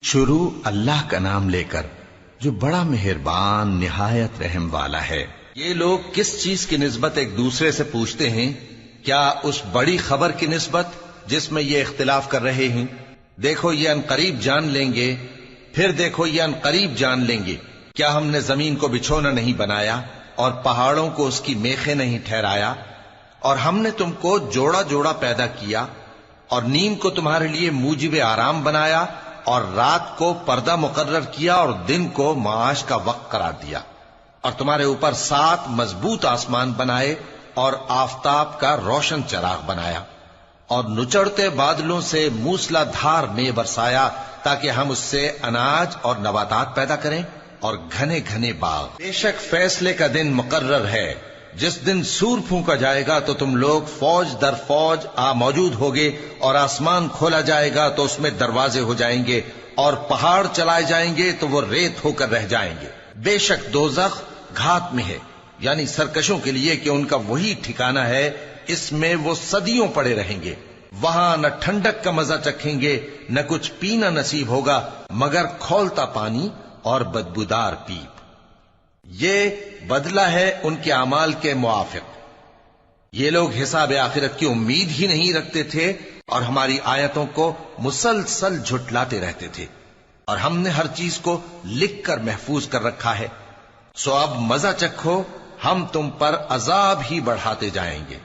شروع اللہ کا نام لے کر جو بڑا مہربان نہایت رحم والا ہے۔ یہ لوگ کس چیز کی نسبت ایک دوسرے سے پوچھتے ہیں؟ کیا اس بڑی خبر کی نسبت جس میں یہ اختلاف کر رہے ہیں؟ دیکھو یہ عنقریب جان لیں گے، پھر دیکھو یہ عنقریب جان لیں گے۔ کیا ہم نے زمین کو بچھونا نہیں بنایا اور پہاڑوں کو اس کی میخیں نہیں ٹھہرایا؟ اور ہم نے تم کو جوڑا جوڑا پیدا کیا اور نیند کو تمہارے لیے موجب آرام بنایا اور رات کو پردہ مقرر کیا اور دن کو معاش کا وقت قرار دیا، اور تمہارے اوپر 7 مضبوط آسمان بنائے اور آفتاب کا روشن چراغ بنایا، اور نچڑتے بادلوں سے موسلا دھار میں برسایا تاکہ ہم اس سے اناج اور نباتات پیدا کریں اور گھنے گھنے باغ۔ بے شک فیصلے کا دن مقرر ہے، جس دن سور پھونکا جائے گا تو تم لوگ فوج در فوج موجود ہوگے، اور آسمان کھولا جائے گا تو اس میں دروازے ہو جائیں گے، اور پہاڑ چلائے جائیں گے تو وہ ریت ہو کر رہ جائیں گے۔ بے شک دوزخ گھات میں ہے، یعنی سرکشوں کے لیے کہ ان کا وہی ٹھکانہ ہے، اس میں وہ صدیوں پڑے رہیں گے۔ وہاں نہ ٹھنڈک کا مزہ چکھیں گے، نہ کچھ پینا نصیب ہوگا مگر کھولتا پانی اور بدبودار پیپ۔ یہ بدلہ ہے ان کے اعمال کے موافق۔ یہ لوگ حساب آخرت کی امید ہی نہیں رکھتے تھے اور ہماری آیتوں کو مسلسل جھٹلاتے رہتے تھے، اور ہم نے ہر چیز کو لکھ کر محفوظ کر رکھا ہے۔ سو اب مزہ چکھو، ہم تم پر عذاب ہی بڑھاتے جائیں گے۔